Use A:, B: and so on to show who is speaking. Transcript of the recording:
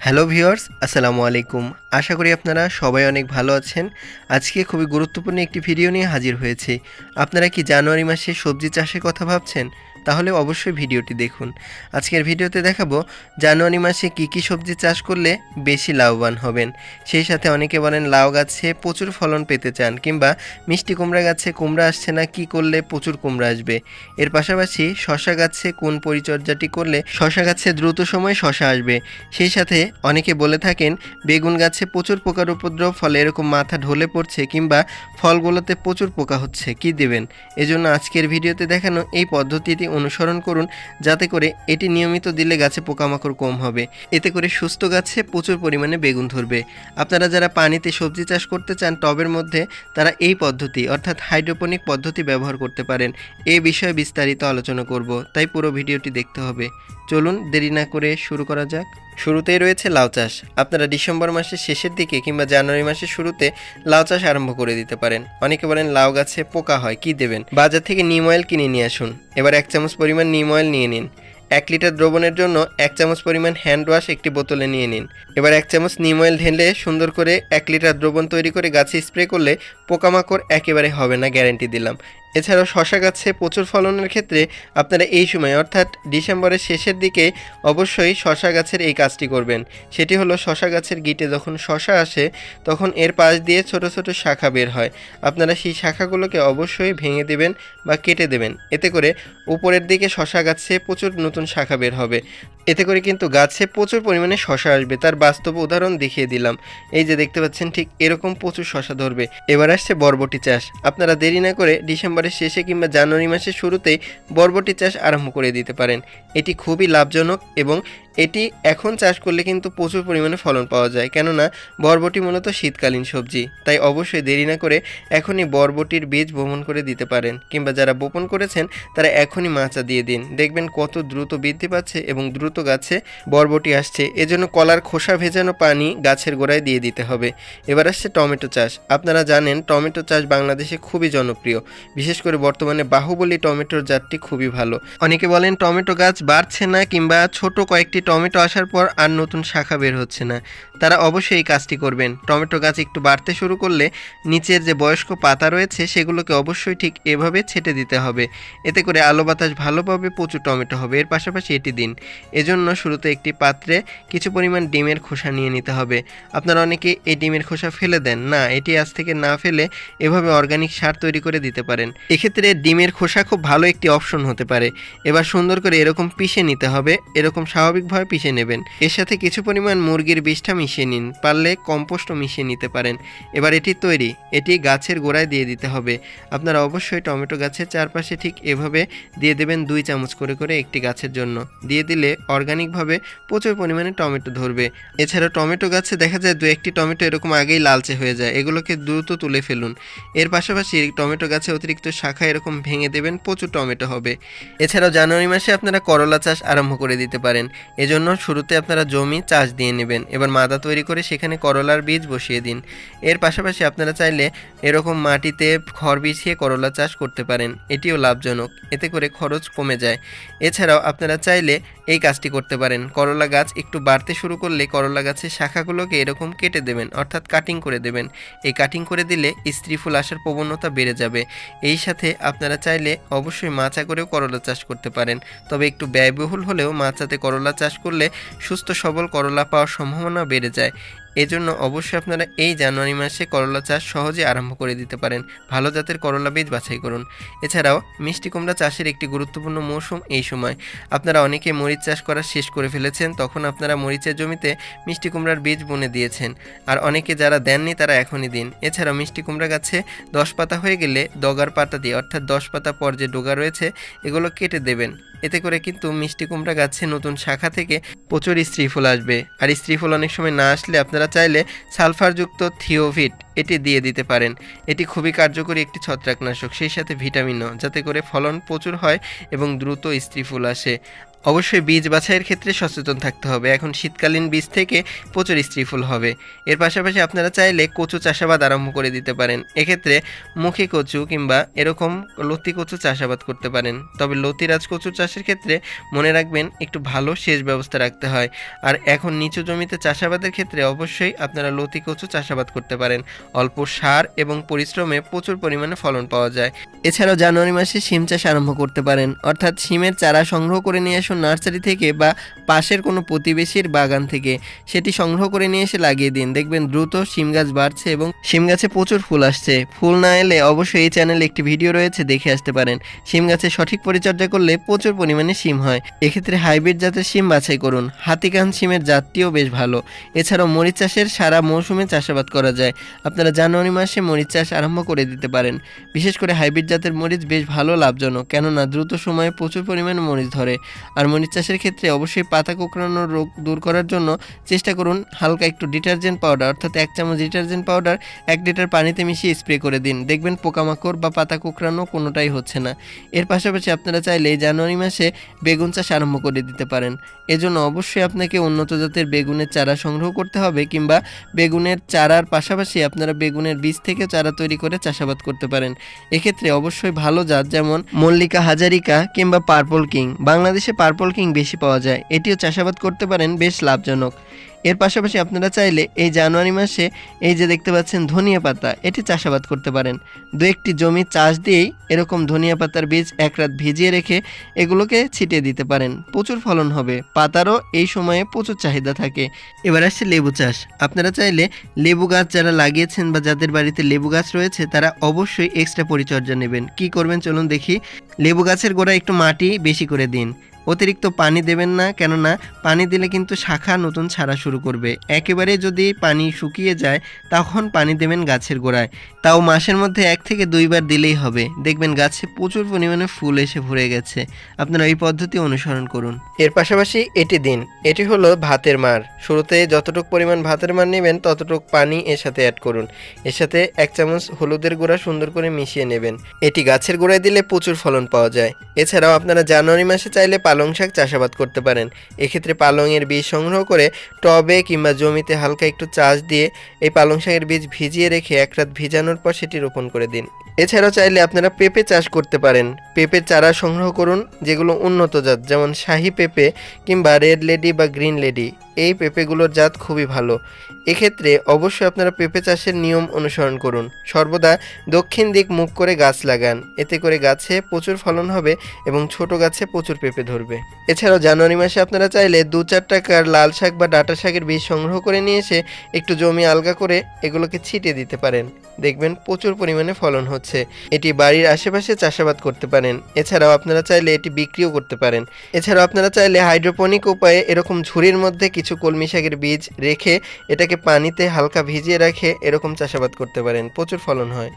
A: Hello viewers, আসসালামু আলাইকুম। আশা করি আপনারা সবাই অনেক ভালো আছেন। আজকে খুবই গুরুত্বপূর্ণ একটি ভিডিও নিয়ে হাজির হয়েছি। আপনারা কি জানুয়ারি মাসে সবজি চাষের কথা ভাবছেন? তাহলে অবশ্যই ভিডিওটি দেখুন। আজকের ভিডিওতে দেখাবো জানুয়ারি মাসে কি সবজি চাষ করলে বেশি লাভবান হবেন। সেই সাথে অনেকে বলেন লাউ গাছে প্রচুর ফলন পেতে চান, কিংবা মিষ্টি কুমড়া গাছে কুমড়া আসছে না, কি করলে প্রচুর কুমড়া আসবে। এর পাশাপাশি শশা গাছে কোন পরিচর্যাটি করলে শশা গাছে দ্রুত সময়ে শশা আসবে। সেই সাথে অনেকে বলে থাকেন বেগুন গাছে প্রচুর পোকার উপদ্রব, ফলে এরকম মাথা ঢলে পড়ছে, কিংবা ফলগুলোতে প্রচুর পোকা হচ্ছে, কি দেবেন। এজন্য আজকের ভিডিওতে দেখানো এই পদ্ধতিটি অনুসরণ করুন, যাতে করে এটি নিয়মিত দিলে গাছে পোকামাকড় কম হবে। এতে করে সুস্থ গাছে প্রচুর পরিমাণে বেগুন ধরবে। আপনারা যারা পানিতে সবজি চাষ করতে চান টবের মধ্যে, তারা এই পদ্ধতি অর্থাৎ হাইড্রোপনিক পদ্ধতি ব্যবহার করতে পারেন। এই বিষয়ে বিস্তারিত আলোচনা করব, তাই পুরো ভিডিওটি দেখতে হবে। চলুন দেরি না করে শুরু করা যাক। শুরুতেই রয়েছে লাউ চাষ। আপনারা ডিসেম্বর মাসের শেষের দিকে কিংবা জানুয়ারি মাসের শুরুতে লাউ চাষ আরম্ভ করে দিতে পারেন। অনেকে বলেন লাউ গাছে পোকা হয়, কি দেবেন। বাজার থেকে নিম অয়েল কিনে নিয়ে আসুন। এবার 1 চামচ পরিমাণ নিম অয়েল নিয়ে নিন। 1 লিটার দ্রবণের জন্য 1 চামচ পরিমাণ হ্যান্ড ওয়াশ একটি বোতলে নিয়ে নিন। এবার 1 চামচ নিম অয়েল ঢেলে সুন্দর করে 1 লিটার দ্রবণ তৈরি করে গাছে স্প্রে করলে পোকামাকড় একেবারে হবে না, গ্যারান্টি দিলাম। এছাড়াও শশা গাছে প্রচুর ফলনের ক্ষেত্রে আপনারা এই সময় অর্থাৎ ডিসেম্বরের শেষের দিকে অবশ্যই শশা গাছের এই কাজটি করবেন। সেটি হলো শশা গাছের গিটে যখন শশা আসে, তখন এর পাশ দিয়ে ছোট ছোট শাখা বের হয়। আপনারা সেই শাখাগুলোকে অবশ্যই ভেঙে দেবেন বা কেটে দেবেন। এতে করে উপরের দিকে শশা গাছে প্রচুর নতুন শাখা বের হবে। এতে করে কিন্তু গাছে প্রচুর পরিমাণে শশা আসবে। তার বাস্তব উদাহরণ দেখিয়ে দিলাম। এই যে দেখতে পাচ্ছেন, ঠিক এরকম প্রচুর শশা ধরবে। এবার আসছে বরবটি চাষ। আপনারা দেরি না করে ডিসেম্বরের শেষে কিংবা জানুয়ারি মাসের শুরুতেই বরবটি চাষ আরম্ভ করে দিতে পারেন। এটি খুবই লাভজনক এবং এটি এখন চাষ করলে কিন্তু প্রচুর পরিমাণে ফলন পাওয়া যায়, কেননা বরবটি মূলত শীতকালীন সবজি। তাই অবশ্যই দেরি না করে এখনই বরবটির বীজ বপন করে দিতে পারেন, কিংবা যারা বপন করেছেন তারা এখনই মাচা দিয়ে দিন। দেখবেন কত দ্রুত বৃদ্ধি পাচ্ছে এবং দ্রুত গাছে বরবটি আসছে। এজন্য কলার খোসা ভেজানো পানি গাছের গোড়ায় দিয়ে দিতে হবে। এবার আসছে টমেটো চাষ। আপনারা জানেন টমেটো চাষ বাংলাদেশে খুবই জনপ্রিয়, বিশেষ করে বর্তমানে বাহুবলী টমেটোর জাতটি খুবই ভালো। অনেকে বলেন টমেটো গাছ বাড়ছে না, কিংবা ছোট কয়েকটি টমেটো আসার পর আর নতুন শাখা বের হচ্ছে না। তারা অবশ্যই এই কাজটি করবেন। টমেটো গাছ একটু বাড়তে শুরু করলে নিচের যে বয়স্ক পাতা রয়েছে সেগুলোকে অবশ্যই ঠিক এভাবে ছেটে দিতে হবে। এতে করে আলো বাতাস ভালো পাবে, প্রচুর টমেটো হবে। এর পাশাপাশি এটি দিন। এজন্য শুরুতে একটি পাত্রে কিছু পরিমাণ ডিমের খোসা নিয়ে নিতে হবে। আপনারা অনেকে এই ডিমের খোসা ফেলে দেন, না, এটি আজ থেকে না ফেলে এভাবে অর্গানিক সার তৈরি করে দিতে পারেন। এক্ষেত্রে ডিমের খোসা খুব ভালো একটি অপশন হতে পারে। এবার সুন্দর করে এরকম পিষে নিতে হবে, এরকম স্বাভাবিকভাবে পিষে নেবেন। এর সাথে কিছু পরিমাণ মুরগির বিষটা মিশিয়ে নিন, পারলে কম্পোস্টও মিশিয়ে নিতে পারেন। এবার এটি তৈরি, এটি গাছের গোড়ায় দিয়ে দিতে হবে। আপনারা অবশ্যই টমেটো গাছের চারপাশে ঠিক এভাবে দিয়ে দেবেন 2 চামচ করে করে একটি গাছের জন্য। দিয়ে দিলে অর্গানিকভাবে প্রচুর পরিমাণে টমেটো ধরবে। এছাড়া টমেটো গাছে দেখা যায় 2-1টি টমেটো এরকম আগেই লালচে হয়ে যায়, এগুলোকে দ্রুত তুলে ফেলুন। এর পাশাপাশি টমেটো গাছে অতিরিক্ত শাখা এরকম ভেঙে দেবেন, প্রচুর টমেটো হবে। এছাড়াও জানুয়ারি মাসে আপনারা করলা চাষ আরম্ভ করে দিতে পারেন। এজন্য শুরুতে আপনারা জমি চাষ দিয়ে নেবেন। এবার মাদা তৈরি করে সেখানে করলার বীজ বসিয়ে দিন। এর পাশাপাশি আপনারা চাইলে এরকম মাটিতে খড় বিছিয়ে করলা চাষ করতে পারেন। এটিও লাভজনক, এতে করে খরচ কমে যায়। এছাড়াও আপনারা চাইলে এই কাজটি করতে পারেন। করলা গাছ একটু বাড়তে শুরু করলে করলা গাছের শাখাগুলোকে এরকম কেটে দেবেন, অর্থাৎ কাটিং করে দেবেন। এই কাটিং করে দিলে স্ত্রী ফুল আসার প্রবণতা বেড়ে যাবে। এই সাথে আপনারা চাইলে অবশ্যই মাচা করেও করলা চাষ করতে পারেন, তবে একটু ব্যয়বহুল হলেও মাচাতে করলা চাষ করলে সুস্থ সবল করলা পাওয়ার সম্ভাবনা বেড়ে যায়। এজন্য অবশ্যই আপনারা এই জানুয়ারি মাসে করলা চাষ সহজে আরম্ভ করে দিতে পারেন। ভালো জাতের করলা বীজ বাছাই করুন। এছাড়াও মিষ্টি কুমড়া চাষের একটি গুরুত্বপূর্ণ মৌসুম এই সময়। আপনারা অনেকে মরিচ চাষ করা শেষ করে ফেলেছেন, তখন আপনারা মরিচের জমিতে মিষ্টি কুমড়ার বীজ বুনে দিয়েছেন। আর অনেকে যারা দেননি তারা এখনই দিন। এছাড়াও মিষ্টি কুমড়া গাছে 10 পাতা হয়ে গেলে ডগার পাতা দিয়ে, অর্থাৎ 10 পাতা পর যে ডগা রয়েছে এগুলো কেটে দেবেন। এতে করে কিন্তু মিষ্টি কুমড়া গাছে নতুন শাখা থেকে প্রচুর স্ত্রী ফুল আসবে। আর স্ত্রী ফুল অনেক সময় না আসলে আপনারা চাইলে সালফারযুক্ত থিওভিট এটি দিয়ে দিতে পারেন। এটি খুবই কার্যকরী একটি ছত্রাকনাশক, সেই সাথে ভিটামিনও, যাতে করে ফলন প্রচুর হয় এবং দ্রুত স্ত্রী ফুল আসে। অবশ্যই বীজ বাছাইয়ের ক্ষেত্রে সচেতন থাকতে হবে। এখন শীতকালীন বীজ থেকে প্রচুর স্ত্রী ফুল হবে। এর পাশাপাশি আপনারা চাইলে কচু চাষাবাদ আরম্ভ করে দিতে পারেন। এক্ষেত্রে মুখী কচু কিংবা এরকম লতি কচু চাষাবাদ করতে পারেন। তবে লতিরাজ কচু চাষের ক্ষেত্রে মনে রাখবেন একটু ভালো সেচ ব্যবস্থা রাখতে হয়। আর এখন নিচু জমিতে চাষাবাদের ক্ষেত্রে অবশ্যই আপনারা লতি কচু চাষাবাদ করতে পারেন। অল্প সার এবং পরিশ্রমে প্রচুর পরিমাণে ফলন পাওয়া যায়। এছাড়াও জানুয়ারি মাসে শিম চাষ আরম্ভ করতে পারেন, অর্থাৎ শিমের চারা সংগ্রহ করে নিয়ে আসুন নার্সারি থেকে বা পাশের কোনো প্রতিবেশীর বাগান থেকে। সেটি সংগ্রহ করে নিয়ে এসে লাগিয়ে দিন, দেখবেন দ্রুত শিম গাছ বাড়ছে এবং শিম গাছে প্রচুর ফুল আসছে। ফুল না এলে অবশ্যই এই চ্যানেলে একটি ভিডিও রয়েছে, দেখে আসতে পারেন। শিম গাছে সঠিক পরিচর্যা করলে প্রচুর পরিমাণে শিম হয়। এক্ষেত্রে হাইব্রিড জাতের শিম বাছাই করুন। হাতিকান শিমের জাতটিও বেশ ভালো। এছাড়াও মরিচ চাষের সারা মৌসুমে চাষাবাদ করা যায়। আপনারা জানুয়ারি মাসে মরিচ চাষ আরম্ভ করে দিতে পারেন। বিশেষ করে হাইব্রিড জাতের মরিচ বেশ ভালো লাভজনক, কেননা দ্রুত সময়ে প্রচুর পরিমাণে মরিচ ধরে। আর মরিচ চাষের ক্ষেত্রে অবশ্যই পাতা কোঁকড়ানোর রোগ দূর করার জন্য চেষ্টা করুন হালকা একটু ডিটারজেন্ট পাউডার, অর্থাৎ 1 চামচ ডিটারজেন্ট পাউডার 1 লিটার পানিতে মিশিয়ে স্প্রে করে দিন, দেখবেন পোকামাকড় বা পাতা কোঁকড়ানো কোনোটাই হচ্ছে না। এর পাশাপাশি আপনারা চাইলে জানুয়ারি মাসে বেগুন চাষ আরম্ভ করে দিতে পারেন। এজন্য অবশ্যই আপনাকে উন্নত জাতের বেগুনের চারা সংগ্রহ করতে হবে, কিংবা বেগুনের চারার পাশাপাশি আপনারা বেগুনের বীজ থেকে চারা তৈরি করে চাষাবাদ করতে পারেন। এক্ষেত্রে অবশ্যই ভালো জাত যেমন মল্লিকা হাজারিকা কিংবা পার্পল কিং। বাংলাদেশে পার্পল কিং বেশি পাওয়া যায়, এটিও চাষাবাদ করতে পারেন, বেশ লাভজনক। এর পাশাপাশি আপনারা চাইলে এই জানুয়ারি মাসে এই যে দেখতে পাচ্ছেন ধনিয়া পাতা, এটি চাষাবাদ করতে পারেন। 2-1টি জমি চাষ দিয়েই এরকম ধনিয়া পাতার বীজ 1 রাত ভিজিয়ে রেখে এগুলোকে ছিটিয়ে দিতে পারেন, প্রচুর ফলন হবে। পাতারও এই সময়ে প্রচুর চাহিদা থাকে। এবার আসছে লেবু চাষ। আপনারা চাইলে লেবু গাছ যারা লাগিয়েছেন বা যাদের বাড়িতে লেবু গাছ রয়েছে তারা অবশ্যই এক্সট্রা পরিচর্যা নেবেন। কি করবেন চলুন দেখি। লেবু গাছের গোড়ায় একটু মাটি বেশি করে দিন। অতিরিক্ত পানি দেবেন না, কেননা পানি দিলে কিন্তু শাখা নতুন ছাড়া শুরু করবে। একেবারে যদি পানি শুকিয়ে যায় তখন পানি দেবেন গাছের গোড়ায়, তাও মাসের মধ্যে 1 থেকে 2 বার দিলেই হবে। দেখবেন গাছে প্রচুর পরিমাণে ফুল এসে ভরে গেছে। আপনারা এই পদ্ধতি অনুসরণ করুন। এর পাশাপাশি এটি দিন, এটি হলো ভাতের মার। শুরুতে যতটুকু পরিমাণ ভাতের মার নেবেন ততটুকু পানি এর সাথে অ্যাড করুন। এর সাথে 1 চামচ হলুদের গুঁড়া সুন্দর করে মিশিয়ে নেবেন। এটি গাছের গোড়ায় দিলে প্রচুর ফলন পাওয়া যায়। এছাড়াও আপনারা জানুয়ারি মাসে চাইলে পালং শাক চাষাবাদ করতে পারেন। এক্ষেত্রে পালংয়ের বীজ সংগ্রহ করে টবে কিংবা জমিতে হালকা একটু চাষ দিয়ে এই পালং শাকের বীজ ভিজিয়ে রেখে 1 রাত ভিজানোর পর সেটি রোপণ করে দিন। এছাড়াও চাইলে আপনারা পেঁপে চাষ করতে পারেন। পেঁপের চারা সংগ্রহ করুন যেগুলো উন্নত জাত, যেমন শাহী পেঁপে কিংবা রেড লেডি বা গ্রিন লেডি। এই পেঁপেগুলোর জাত খুবই ভালো। এক্ষেত্রে অবশ্যই আপনারা পেঁপে চাষের নিয়ম অনুসরণ করুন। সর্বদা দক্ষিণ দিক মুখ করে গাছ লাগান, এতে করে গাছে প্রচুর ফলন হবে এবং ছোট গাছে প্রচুর পেঁপে ধরবে। এছাড়াও জানুয়ারি মাসে আপনারা চাইলে 2-4 টাকার লাল শাক বা ডাঁটা শাকের বীজ সংগ্রহ করে নিয়ে এসে একটু জমি আলগা করে এগুলোকে ছিটিয়ে দিতে পারেন, দেখবেন প্রচুর পরিমাণে ফলন হচ্ছে। এটি বাড়ির আশেপাশে চাষাবাদ করতে পারেন। এছাড়াও আপনারা চাইলে এটি বিক্রিও করতে পারেন। এছাড়াও আপনারা চাইলে হাইড্রোপনিক উপায়ে এরকম ঝুড়ির মধ্যে কিছু কলমি শাকের বীজ রেখে এটাকে পানিতে হালকা ভিজিয়ে রাখে এরকম চাষাবাদ করতে পারেন, প্রচুর ফলন হয়।